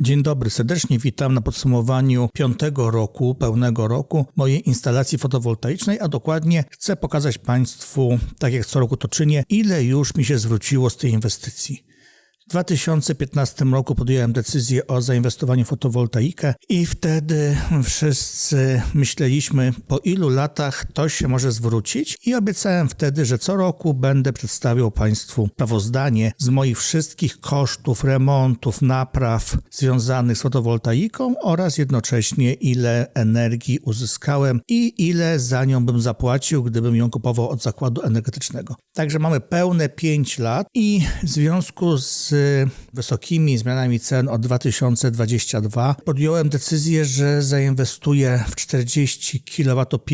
Dzień dobry, serdecznie witam na podsumowaniu 5. roku, pełnego roku mojej instalacji fotowoltaicznej, a dokładnie chcę pokazać Państwu, tak jak co roku to czynię, ile już mi się zwróciło z tej inwestycji. W 2015 roku podjąłem decyzję o zainwestowaniu w fotowoltaikę i wtedy wszyscy myśleliśmy, po ilu latach to się może zwrócić, i obiecałem wtedy, że co roku będę przedstawiał Państwu sprawozdanie z moich wszystkich kosztów, remontów, napraw związanych z fotowoltaiką oraz jednocześnie ile energii uzyskałem i ile za nią bym zapłacił, gdybym ją kupował od zakładu energetycznego. Także mamy pełne 5 lat i w związku z wysokimi zmianami cen od 2022 podjąłem decyzję, że zainwestuję w 40 kWp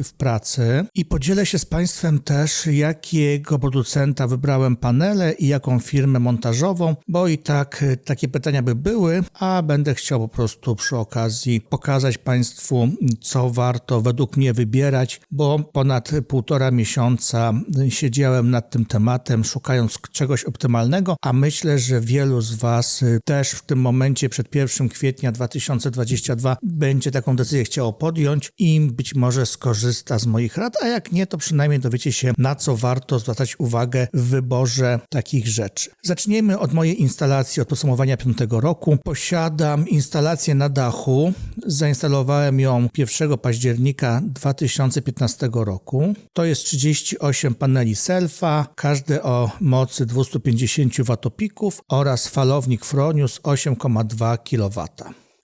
w pracy i podzielę się z Państwem też, jakiego producenta wybrałem panele i jaką firmę montażową, bo i tak takie pytania by były, a będę chciał po prostu przy okazji pokazać Państwu, co warto według mnie wybierać, bo ponad 1,5 miesiąca siedziałem nad tym tematem, szukając czegoś optymalnego, a myślę, że wielu z Was też w tym momencie przed 1 kwietnia 2022 będzie taką decyzję chciało podjąć i być może skorzysta z moich rad, a jak nie, to przynajmniej dowiecie się, na co warto zwracać uwagę w wyborze takich rzeczy. Zacznijmy od mojej instalacji, od podsumowania 5. roku. Posiadam instalację na dachu. Zainstalowałem ją 1 października 2015 roku. To jest 38 paneli Selfa, każde o mocy 250 watopików oraz falownik Fronius 8,2 kW.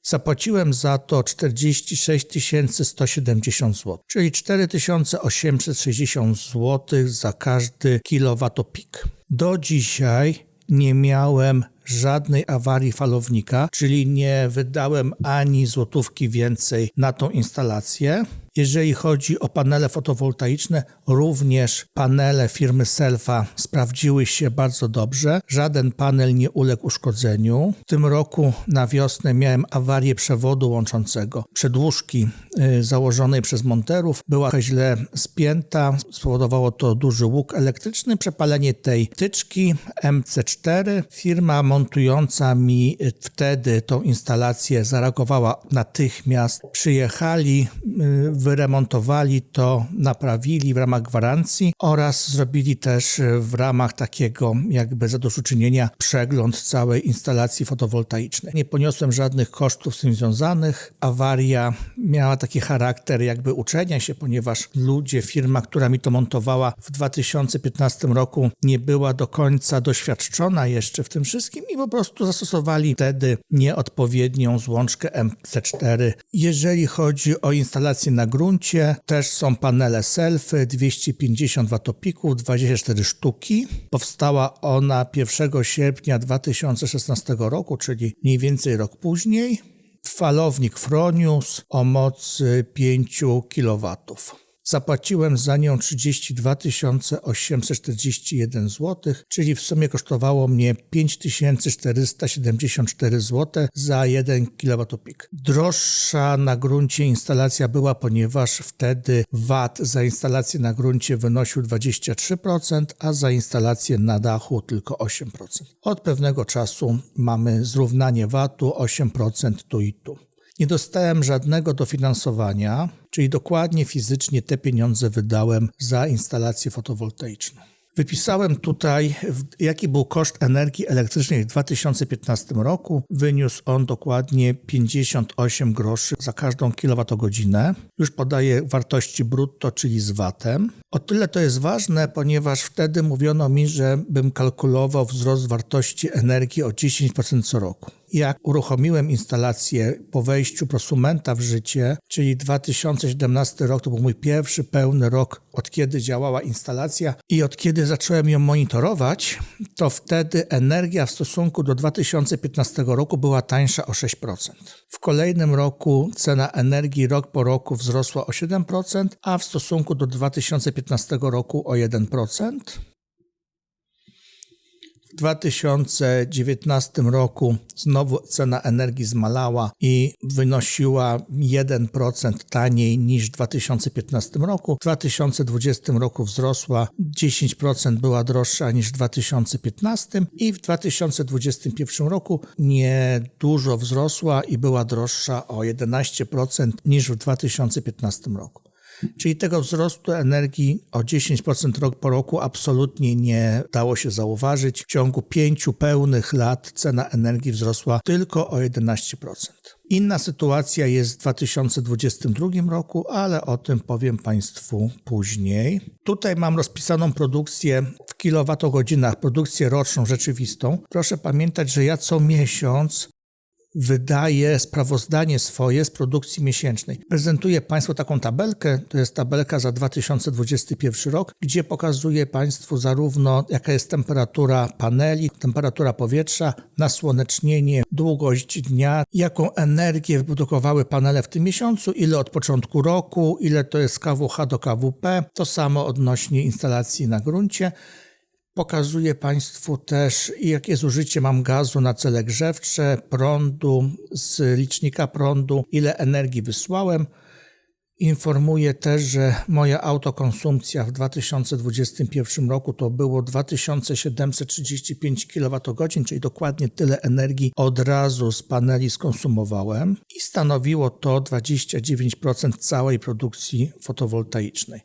Zapłaciłem za to 46 170 zł, czyli 4860 zł za każdy kilowatopik. Do dzisiaj nie miałem żadnej awarii falownika, czyli nie wydałem ani złotówki więcej na tą instalację. Jeżeli chodzi o panele fotowoltaiczne, również panele firmy Selfa sprawdziły się bardzo dobrze. Żaden panel nie uległ uszkodzeniu. W tym roku na wiosnę miałem awarię przewodu łączącego. Przedłużki założonej przez monterów była źle spięta. Spowodowało to duży łuk elektryczny, przepalenie tej wtyczki MC4. Firma montująca mi wtedy tą instalację zareagowała natychmiast. Przyjechali, wyremontowali to, naprawili w ramach gwarancji oraz zrobili też w ramach takiego jakby zadośćuczynienia przegląd całej instalacji fotowoltaicznej. Nie poniosłem żadnych kosztów z tym związanych. Awaria miała taki charakter jakby uczenia się, ponieważ firma, która mi to montowała w 2015 roku nie była do końca doświadczona jeszcze w tym wszystkim i po prostu zastosowali wtedy nieodpowiednią złączkę MC4. Jeżeli chodzi o instalację na gruncie, też są panele Selfy, 250 watopików, 24 sztuki. Powstała ona 1 sierpnia 2016 roku, czyli mniej więcej rok później. Falownik Fronius o mocy 5 kW. Zapłaciłem za nią 32 841 zł, czyli w sumie kosztowało mnie 5474 zł za 1 kWp. Droższa na gruncie instalacja była, ponieważ wtedy VAT za instalację na gruncie wynosił 23%, a za instalację na dachu tylko 8%. Od pewnego czasu mamy zrównanie VAT-u 8% tu i tu. Nie dostałem żadnego dofinansowania, czyli dokładnie fizycznie te pieniądze wydałem za instalację fotowoltaiczną. Wypisałem tutaj, jaki był koszt energii elektrycznej w 2015 roku. Wyniósł on dokładnie 58 groszy za każdą kilowatogodzinę. Już podaję wartości brutto, czyli z VAT-em. O tyle to jest ważne, ponieważ wtedy mówiono mi, że bym kalkulował wzrost wartości energii o 10% co roku. Jak uruchomiłem instalację po wejściu prosumenta w życie, czyli 2017 rok, to był mój pierwszy pełny rok, od kiedy działała instalacja i od kiedy zacząłem ją monitorować, to wtedy energia w stosunku do 2015 roku była tańsza o 6%. W kolejnym roku cena energii rok po roku wzrosła o 7%, a w stosunku do 2015 roku o 1%. W 2019 roku znowu cena energii zmalała i wynosiła 1% taniej niż w 2015 roku. W 2020 roku wzrosła 10%, była droższa niż w 2015 i w 2021 roku niedużo wzrosła i była droższa o 11% niż w 2015 roku. Czyli tego wzrostu energii o 10% rok po roku absolutnie nie dało się zauważyć. W ciągu 5 pełnych lat cena energii wzrosła tylko o 11%. Inna sytuacja jest w 2022 roku, ale o tym powiem Państwu później. Tutaj mam rozpisaną produkcję w kilowatogodzinach, produkcję roczną rzeczywistą. Proszę pamiętać, że ja co miesiąc wydaje sprawozdanie swoje z produkcji miesięcznej. Prezentuję Państwu taką tabelkę, to jest tabelka za 2021 rok, gdzie pokazuję Państwu zarówno jaka jest temperatura paneli, temperatura powietrza, nasłonecznienie, długość dnia, jaką energię wyprodukowały panele w tym miesiącu, ile od początku roku, ile to jest kWh do kWp, to samo odnośnie instalacji na gruncie. Pokazuję Państwu też, jakie zużycie mam gazu na cele grzewcze, prądu, z licznika prądu, ile energii wysłałem. Informuję też, że moja autokonsumpcja w 2021 roku to było 2735 kWh, czyli dokładnie tyle energii od razu z paneli skonsumowałem i stanowiło to 29% całej produkcji fotowoltaicznej.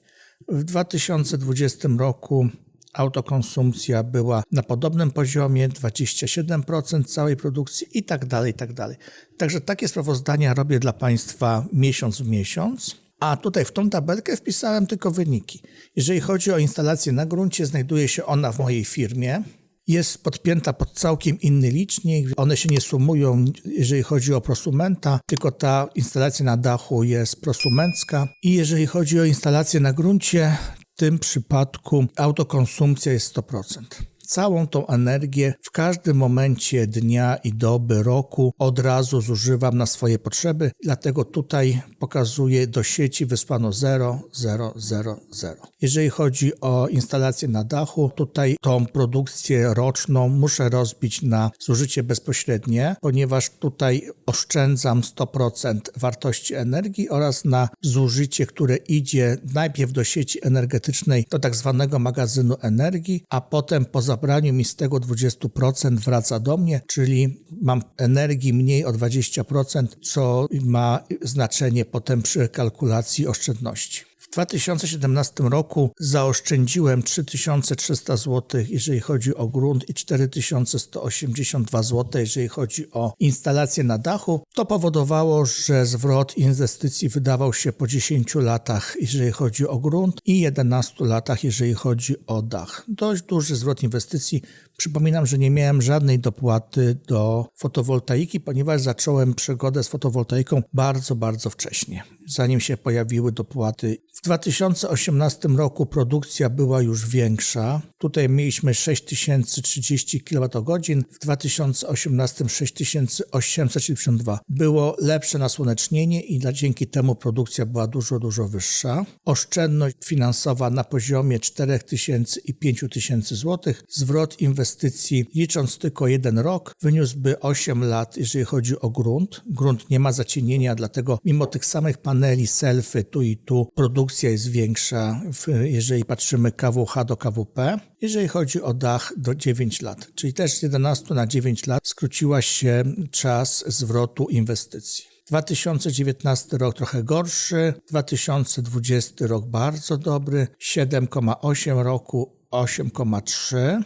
W 2020 roku autokonsumpcja była na podobnym poziomie, 27% całej produkcji i tak dalej, i tak dalej. Także takie sprawozdania robię dla Państwa miesiąc w miesiąc, a tutaj w tą tabelkę wpisałem tylko wyniki. Jeżeli chodzi o instalację na gruncie, znajduje się ona w mojej firmie. Jest podpięta pod całkiem inny licznik, one się nie sumują, jeżeli chodzi o prosumenta, tylko ta instalacja na dachu jest prosumencka i jeżeli chodzi o instalację na gruncie, w tym przypadku autokonsumpcja jest 100%. Całą tą energię w każdym momencie dnia i doby, roku od razu zużywam na swoje potrzeby, dlatego tutaj pokazuję do sieci wysłano 0, 0, 0, 0. Jeżeli chodzi o instalację na dachu, tutaj tą produkcję roczną muszę rozbić na zużycie bezpośrednie, ponieważ tutaj oszczędzam 100% wartości energii oraz na zużycie, które idzie najpierw do sieci energetycznej, do tak zwanego magazynu energii, a potem po zabraniu mi z tego 20% wraca do mnie, czyli mam energii mniej o 20%, co ma znaczenie potem przy kalkulacji oszczędności. W 2017 roku zaoszczędziłem 3300 zł, jeżeli chodzi o grunt i 4182 zł, jeżeli chodzi o instalację na dachu. To powodowało, że zwrot inwestycji wydawał się po 10 latach, jeżeli chodzi o grunt i 11 latach, jeżeli chodzi o dach. Dość duży zwrot inwestycji. Przypominam, że nie miałem żadnej dopłaty do fotowoltaiki, ponieważ zacząłem przygodę z fotowoltaiką bardzo, bardzo wcześnie, zanim się pojawiły dopłaty. W 2018 roku produkcja była już większa. Tutaj mieliśmy 6030 kWh, w 2018 6872. Było lepsze nasłonecznienie i dzięki temu produkcja była dużo, dużo wyższa. Oszczędność finansowa na poziomie 4000 i 5000 zł. Zwrot inwestycji, licząc tylko jeden rok, wyniósłby 8 lat, jeżeli chodzi o grunt. Grunt nie ma zacienienia, dlatego mimo tych samych paneli, selfy tu i tu, produkcja jest większa, jeżeli patrzymy kWh do kWp. Jeżeli chodzi o dach, do 9 lat, czyli też z 11 na 9 lat skróciła się czas zwrotu inwestycji. 2019 rok trochę gorszy, 2020 rok bardzo dobry, 7,8 roku, 8,3.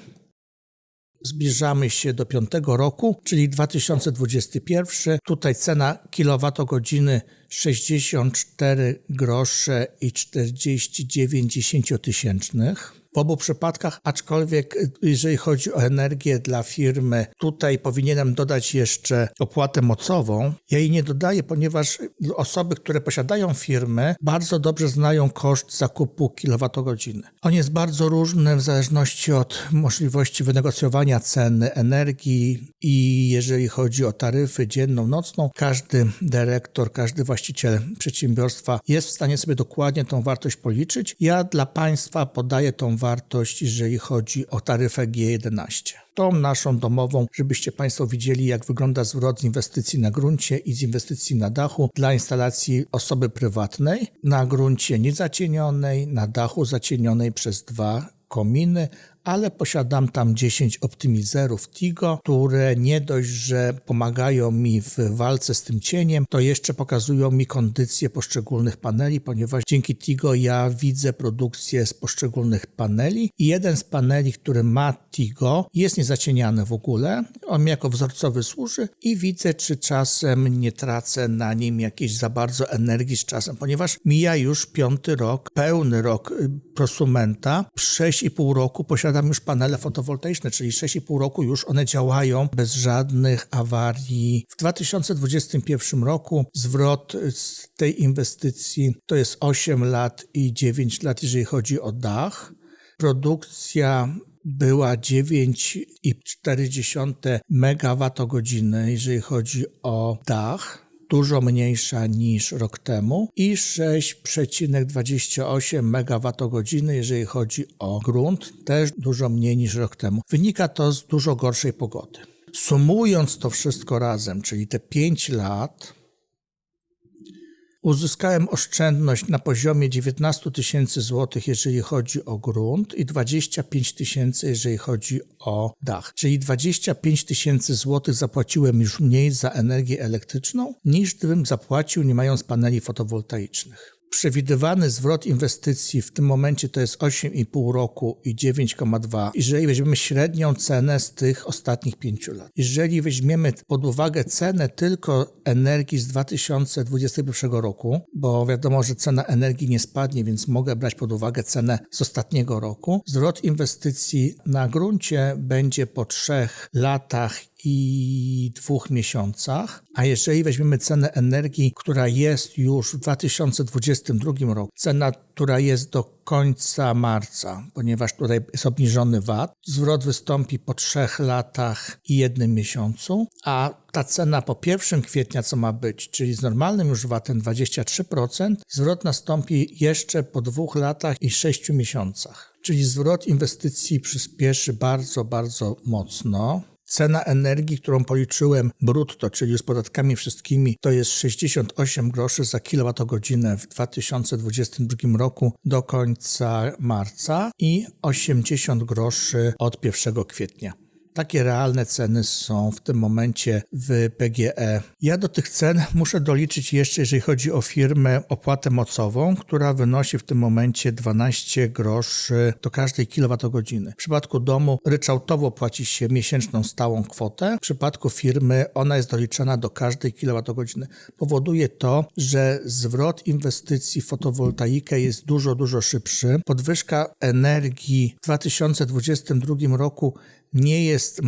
Zbliżamy się do 5 roku, czyli 2021. Tutaj cena kilowatogodziny 64 grosze i 49 dziesięciotysięcznych. W obu przypadkach, aczkolwiek jeżeli chodzi o energię dla firmy, tutaj powinienem dodać jeszcze opłatę mocową. Ja jej nie dodaję, ponieważ osoby, które posiadają firmy, bardzo dobrze znają koszt zakupu kilowatogodziny. On jest bardzo różny w zależności od możliwości wynegocjowania ceny energii i jeżeli chodzi o taryfy dzienną, nocną, każdy dyrektor, każdy właściciel przedsiębiorstwa jest w stanie sobie dokładnie tą wartość policzyć. Ja dla Państwa podaję tą wartość, jeżeli chodzi o taryfę G11. Tą naszą domową, żebyście Państwo widzieli, jak wygląda zwrot z inwestycji na gruncie i z inwestycji na dachu dla instalacji osoby prywatnej, na gruncie niezacienionej, na dachu zacienionej przez 2 kominy, ale posiadam tam 10 optimizerów TIGO, które nie dość, że pomagają mi w walce z tym cieniem, to jeszcze pokazują mi kondycję poszczególnych paneli, ponieważ dzięki TIGO ja widzę produkcję z poszczególnych paneli i jeden z paneli, który ma TIGO, jest niezacieniany w ogóle, on mi jako wzorcowy służy i widzę, czy czasem nie tracę na nim jakiejś za bardzo energii z czasem, ponieważ mija już 5. rok, pełny rok prosumenta, 6,5 roku posiadam już panele fotowoltaiczne, czyli 6,5 roku już one działają bez żadnych awarii. W 2021 roku zwrot z tej inwestycji to jest 8 lat i 9 lat, jeżeli chodzi o dach. Produkcja była 9,4 MWh, jeżeli chodzi o dach. Dużo mniejsza niż rok temu i 6,28 MWh, jeżeli chodzi o grunt, też dużo mniej niż rok temu. Wynika to z dużo gorszej pogody. Sumując to wszystko razem, czyli te 5 lat, uzyskałem oszczędność na poziomie 19 tysięcy złotych, jeżeli chodzi o grunt i 25 tysięcy, jeżeli chodzi o dach. Czyli 25 tysięcy złotych zapłaciłem już mniej za energię elektryczną, niż gdybym zapłacił nie mając paneli fotowoltaicznych. Przewidywany zwrot inwestycji w tym momencie to jest 8,5 roku i 9,2. Jeżeli weźmiemy średnią cenę z tych ostatnich 5 lat. Jeżeli weźmiemy pod uwagę cenę tylko energii z 2021 roku, bo wiadomo, że cena energii nie spadnie, więc mogę brać pod uwagę cenę z ostatniego roku, zwrot inwestycji na gruncie będzie po 3 latach i 2 miesiącach, a jeżeli weźmiemy cenę energii, która jest już w 2022 roku, cena, która jest do końca marca, ponieważ tutaj jest obniżony VAT, zwrot wystąpi po 3 latach i 1 miesiącu, a ta cena po 1 kwietnia, co ma być, czyli z normalnym już VAT-em 23%, zwrot nastąpi jeszcze po 2 latach i 6 miesiącach. Czyli zwrot inwestycji przyspieszy bardzo, bardzo mocno. Cena energii, którą policzyłem brutto, czyli z podatkami wszystkimi, to jest 68 groszy za kilowatogodzinę w 2022 roku do końca marca i 80 groszy od 1 kwietnia. Takie realne ceny są w tym momencie w PGE. Ja do tych cen muszę doliczyć jeszcze, jeżeli chodzi o firmę, opłatę mocową, która wynosi w tym momencie 12 groszy do każdej kilowatogodziny. W przypadku domu ryczałtowo płaci się miesięczną stałą kwotę. W przypadku firmy ona jest doliczana do każdej kilowatogodziny. Powoduje to, że zwrot inwestycji w fotowoltaikę jest dużo, dużo szybszy. Podwyżka energii w 2022 roku nie jest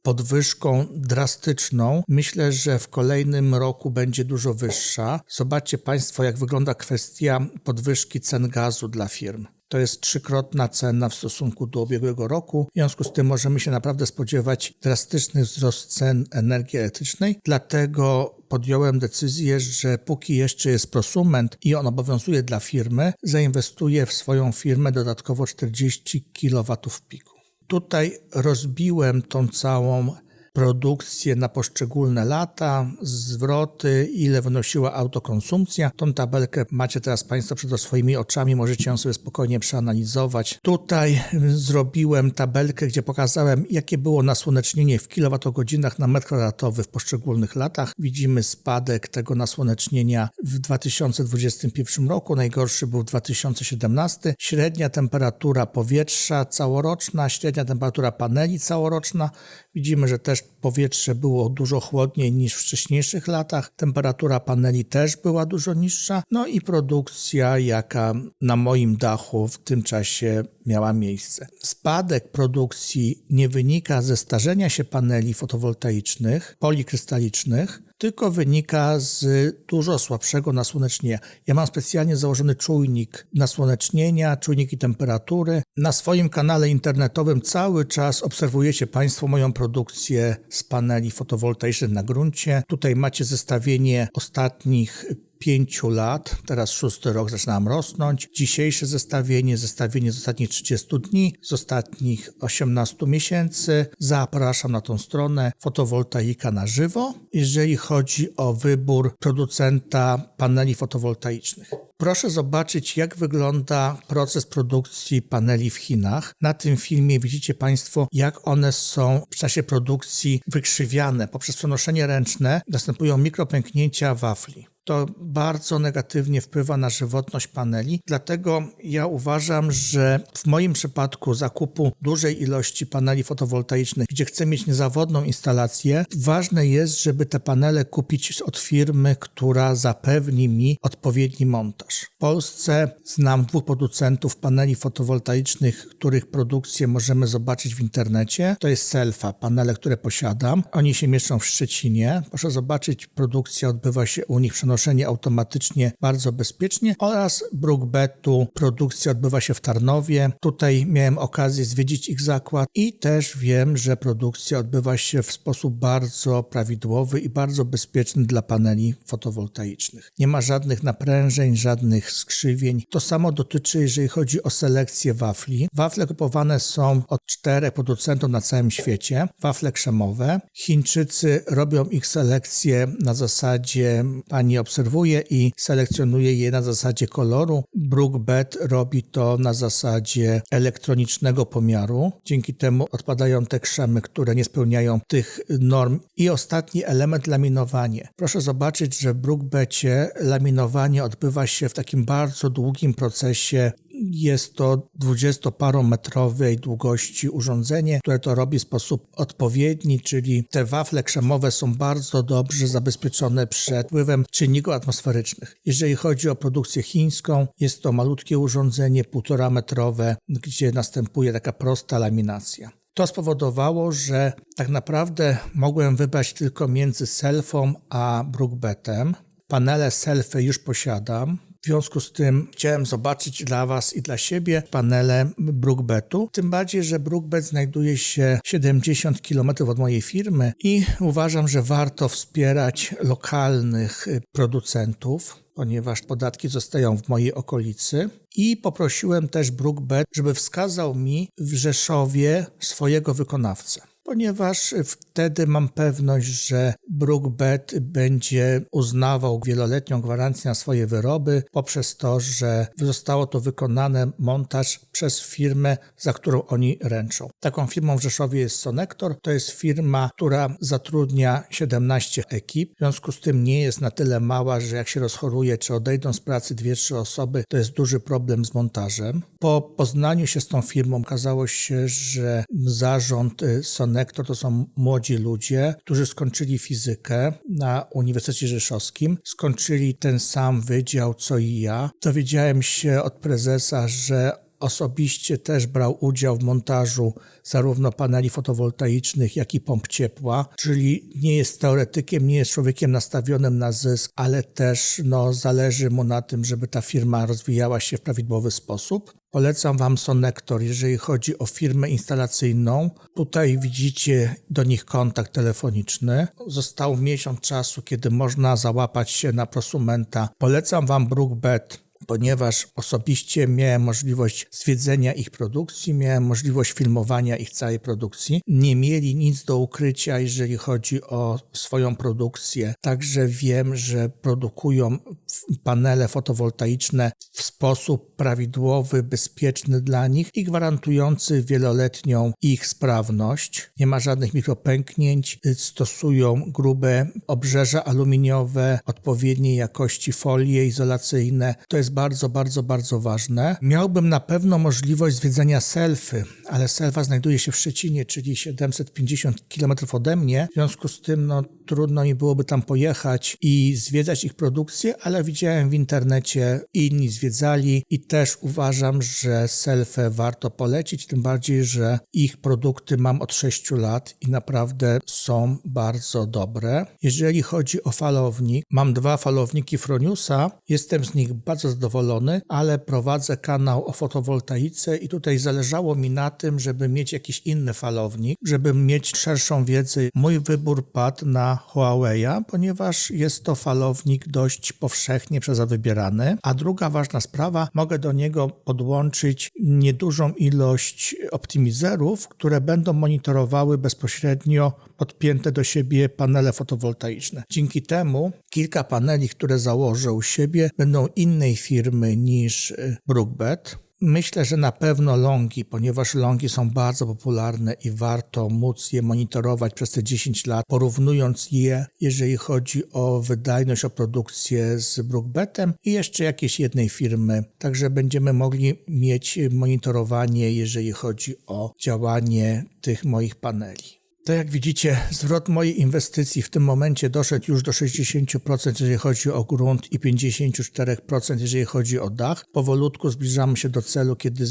podwyżką drastyczną. Myślę, że w kolejnym roku będzie dużo wyższa. Zobaczcie Państwo, jak wygląda kwestia podwyżki cen gazu dla firm. To jest 3-krotna cena w stosunku do ubiegłego roku. W związku z tym możemy się naprawdę spodziewać drastyczny wzrost cen energii elektrycznej. Dlatego podjąłem decyzję, że póki jeszcze jest prosument i on obowiązuje dla firmy, zainwestuję w swoją firmę dodatkowo 40 kW piku. Tutaj rozbiłem tą całą produkcję na poszczególne lata, zwroty, ile wynosiła autokonsumpcja. Tą tabelkę macie teraz Państwo przed swoimi oczami, możecie ją sobie spokojnie przeanalizować. Tutaj zrobiłem tabelkę, gdzie pokazałem, jakie było nasłonecznienie w kilowatogodzinach na metr kwadratowy w poszczególnych latach. Widzimy spadek tego nasłonecznienia w 2021 roku, najgorszy był w 2017. Średnia temperatura powietrza całoroczna, średnia temperatura paneli całoroczna. Widzimy, że też powietrze było dużo chłodniej niż w wcześniejszych latach. Temperatura paneli też była dużo niższa. No i produkcja, jaka na moim dachu w tym czasie miała miejsce. Spadek produkcji nie wynika ze starzenia się paneli fotowoltaicznych, polikrystalicznych, tylko wynika z dużo słabszego nasłonecznienia. Ja mam specjalnie założony czujnik nasłonecznienia, czujniki temperatury. Na swoim kanale internetowym cały czas obserwujecie Państwo moją produkcję z paneli fotowoltaicznych na gruncie. Tutaj macie zestawienie ostatnich 5 lat, teraz 6. rok zaczynam rosnąć. Dzisiejsze zestawienie z ostatnich 30 dni, z ostatnich 18 miesięcy. Zapraszam na tą stronę Fotowoltaika na żywo, jeżeli chodzi o wybór producenta paneli fotowoltaicznych. Proszę zobaczyć, jak wygląda proces produkcji paneli w Chinach. Na tym filmie widzicie Państwo, jak one są w czasie produkcji wykrzywiane. Poprzez przenoszenie ręczne następują mikropęknięcia wafli. To bardzo negatywnie wpływa na żywotność paneli, dlatego ja uważam, że w moim przypadku zakupu dużej ilości paneli fotowoltaicznych, gdzie chcę mieć niezawodną instalację, ważne jest, żeby te panele kupić od firmy, która zapewni mi odpowiedni montaż. W Polsce znam 2 producentów paneli fotowoltaicznych, których produkcję możemy zobaczyć w internecie. To jest Selfa, panele, które posiadam. Oni się mieszczą w Szczecinie. Proszę zobaczyć, produkcja odbywa się u nich przenoszenie automatycznie, bardzo bezpiecznie, oraz Brookbetu produkcja odbywa się w Tarnowie. Tutaj miałem okazję zwiedzić ich zakład i też wiem, że produkcja odbywa się w sposób bardzo prawidłowy i bardzo bezpieczny dla paneli fotowoltaicznych. Nie ma żadnych naprężeń, żadnych skrzywień. To samo dotyczy, jeżeli chodzi o selekcję wafli. Wafle kupowane są od 4 producentów na całym świecie. Wafle krzemowe. Chińczycy robią ich selekcję na zasadzie pani obserwuje i selekcjonuje je na zasadzie koloru. Brookbet robi to na zasadzie elektronicznego pomiaru. Dzięki temu odpadają te krzemy, które nie spełniają tych norm. I ostatni element, laminowanie. Proszę zobaczyć, że w Brookbecie laminowanie odbywa się w takim bardzo długim procesie. Jest to 20-parometrowej długości urządzenie, które to robi w sposób odpowiedni, czyli te wafle krzemowe są bardzo dobrze zabezpieczone przed wpływem czynników atmosferycznych. Jeżeli chodzi o produkcję chińską, jest to malutkie urządzenie 1,5 metrowe, gdzie następuje taka prosta laminacja. To spowodowało, że tak naprawdę mogłem wybrać tylko między Selfą a Brookbetem. Panele Selfy już posiadam. W związku z tym chciałem zobaczyć dla Was i dla siebie panele Brookbetu. Tym bardziej, że Brookbet znajduje się 70 km od mojej firmy i uważam, że warto wspierać lokalnych producentów, ponieważ podatki zostają w mojej okolicy. I poprosiłem też Brookbet, żeby wskazał mi w Rzeszowie swojego wykonawcę, ponieważ wtedy mam pewność, że Brookbet będzie uznawał wieloletnią gwarancję na swoje wyroby poprzez to, że zostało to wykonane montaż przez firmę, za którą oni ręczą. Taką firmą w Rzeszowie jest Sonector. To jest firma, która zatrudnia 17 ekip. W związku z tym nie jest na tyle mała, że jak się rozchoruje, czy odejdą z pracy 2-3 osoby, to jest duży problem z montażem. Po poznaniu się z tą firmą okazało się, że zarząd Sonector to są młodzi ludzie, którzy skończyli fizykę na Uniwersytecie Rzeszowskim, skończyli ten sam wydział co i ja. Dowiedziałem się od prezesa, że osobiście też brał udział w montażu zarówno paneli fotowoltaicznych, jak i pomp ciepła, czyli nie jest teoretykiem, nie jest człowiekiem nastawionym na zysk, ale też zależy mu na tym, żeby ta firma rozwijała się w prawidłowy sposób. Polecam Wam Sonector, jeżeli chodzi o firmę instalacyjną. Tutaj widzicie do nich kontakt telefoniczny. Został miesiąc czasu, kiedy można załapać się na prosumenta. Polecam Wam Brookbet, ponieważ osobiście miałem możliwość zwiedzenia ich produkcji, miałem możliwość filmowania ich całej produkcji. Nie mieli nic do ukrycia, jeżeli chodzi o swoją produkcję. Także wiem, że produkują panele fotowoltaiczne w sposób prawidłowy, bezpieczny dla nich i gwarantujący wieloletnią ich sprawność. Nie ma żadnych mikropęknięć, stosują grube obrzeża aluminiowe, odpowiedniej jakości folie izolacyjne. To jest bardzo ważne. Miałbym na pewno możliwość zwiedzenia Selfy, ale Selfa znajduje się w Szczecinie, czyli 750 km ode mnie. W związku z tym trudno mi byłoby tam pojechać i zwiedzać ich produkcję, ale widziałem w internecie, inni zwiedzali i też uważam, że Selfę warto polecić, tym bardziej, że ich produkty mam od 6 lat i naprawdę są bardzo dobre. Jeżeli chodzi o falownik, mam 2 falowniki Froniusa, jestem z nich bardzo zadowolony, ale prowadzę kanał o fotowoltaice i tutaj zależało mi na tym, żeby mieć jakiś inny falownik, żeby mieć szerszą wiedzę. Mój wybór padł na Huawei'a, ponieważ jest to falownik dość powszechnie przez nas wybierany. A druga ważna sprawa, mogę do niego podłączyć niedużą ilość optimizerów, które będą monitorowały bezpośrednio podpięte do siebie panele fotowoltaiczne. Dzięki temu kilka paneli, które założę u siebie, będą innej firmy niż Brookbet. Myślę, że na pewno Longi, ponieważ Longi są bardzo popularne i warto móc je monitorować przez te 10 lat, porównując je, jeżeli chodzi o wydajność, o produkcję z Brookbetem i jeszcze jakiejś jednej firmy. Także będziemy mogli mieć monitorowanie, jeżeli chodzi o działanie tych moich paneli. To jak widzicie, zwrot mojej inwestycji w tym momencie doszedł już do 60%, jeżeli chodzi o grunt i 54%, jeżeli chodzi o dach. Powolutku zbliżamy się do celu, kiedy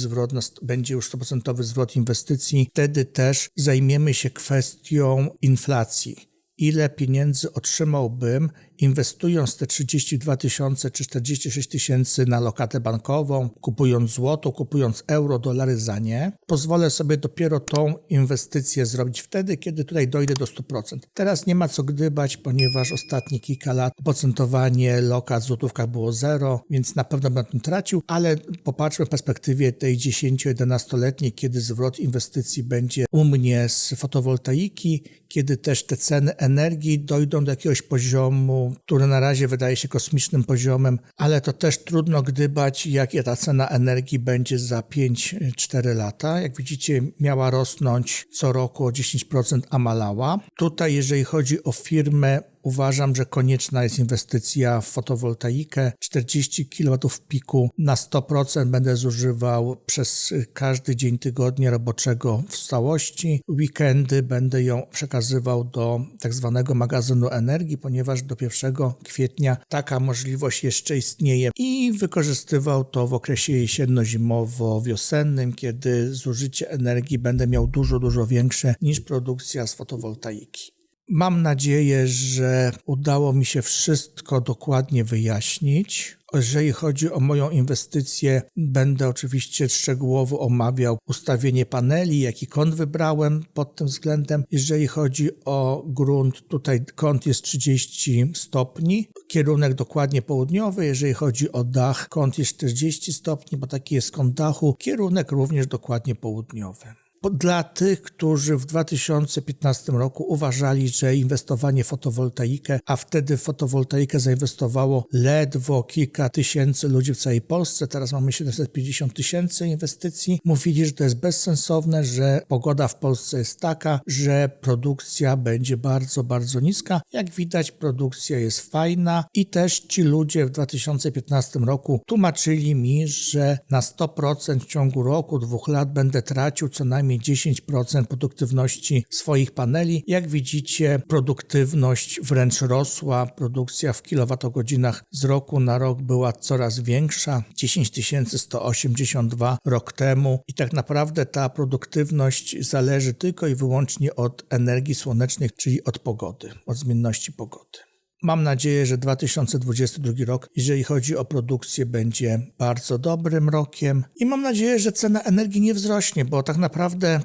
będzie już 100% zwrot inwestycji. Wtedy też zajmiemy się kwestią inflacji. Ile pieniędzy otrzymałbym, inwestując te 32 tysiące czy 46 tysięcy na lokatę bankową, kupując złoto, kupując euro, dolary za nie, pozwolę sobie dopiero tą inwestycję zrobić wtedy, kiedy tutaj dojdę do 100%. Teraz nie ma co gdybać, ponieważ ostatnie kilka lat oprocentowanie lokat w złotówkach było 0, więc na pewno będę na tym tracił, ale popatrzmy w perspektywie tej 10-11-letniej, kiedy zwrot inwestycji będzie u mnie z fotowoltaiki, kiedy też te ceny energii dojdą do jakiegoś poziomu, który na razie wydaje się kosmicznym poziomem, ale to też trudno gdybać, jakie ta cena energii będzie za 5-4 lata. Jak widzicie, miała rosnąć co roku o 10%, a malała. Tutaj, jeżeli chodzi o firmę, uważam, że konieczna jest inwestycja w fotowoltaikę. 40 kW piku na 100% będę zużywał przez każdy dzień tygodnia roboczego w całości. Weekendy będę ją przekazywał do tak zwanego magazynu energii, ponieważ do 1 kwietnia taka możliwość jeszcze istnieje i wykorzystywał to w okresie jesienno-zimowo-wiosennym, kiedy zużycie energii będę miał dużo większe niż produkcja z fotowoltaiki. Mam nadzieję, że udało mi się wszystko dokładnie wyjaśnić. Jeżeli chodzi o moją inwestycję, będę oczywiście szczegółowo omawiał ustawienie paneli, jaki kąt wybrałem pod tym względem. Jeżeli chodzi o grunt, tutaj kąt jest 30 stopni, kierunek dokładnie południowy. Jeżeli chodzi o dach, kąt jest 40 stopni, bo taki jest kąt dachu, kierunek również dokładnie południowy. Dla tych, którzy w 2015 roku uważali, że inwestowanie w fotowoltaikę, a wtedy w fotowoltaikę zainwestowało ledwo kilka tysięcy ludzi w całej Polsce, teraz mamy 750 tysięcy inwestycji, mówili, że to jest bezsensowne, że pogoda w Polsce jest taka, że produkcja będzie bardzo niska. Jak widać, produkcja jest fajna i też ci ludzie w 2015 roku tłumaczyli mi, że na 100% w ciągu roku, 2 lat będę tracił co najmniej 10% produktywności swoich paneli. Jak widzicie, produktywność wręcz rosła, produkcja w kilowatogodzinach z roku na rok była coraz większa, 10 182 rok temu i tak naprawdę ta produktywność zależy tylko i wyłącznie od energii słonecznej, czyli od pogody, od zmienności pogody. Mam nadzieję, że 2022 rok, jeżeli chodzi o produkcję, będzie bardzo dobrym rokiem i mam nadzieję, że cena energii nie wzrośnie, bo tak naprawdę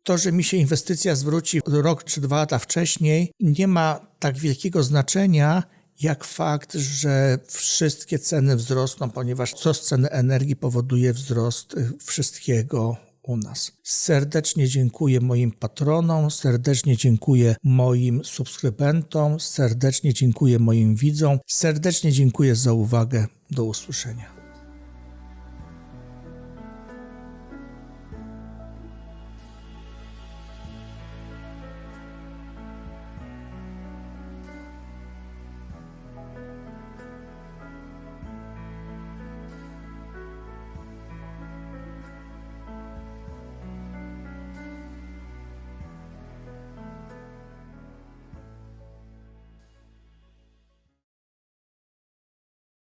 to, że mi się inwestycja zwróci rok czy 2 lata wcześniej, nie ma tak wielkiego znaczenia, jak fakt, że wszystkie ceny wzrosną, ponieważ wzrost ceny energii powoduje wzrost wszystkiego u nas. Serdecznie dziękuję moim patronom, serdecznie dziękuję moim subskrybentom, serdecznie dziękuję moim widzom, serdecznie dziękuję za uwagę. Do usłyszenia.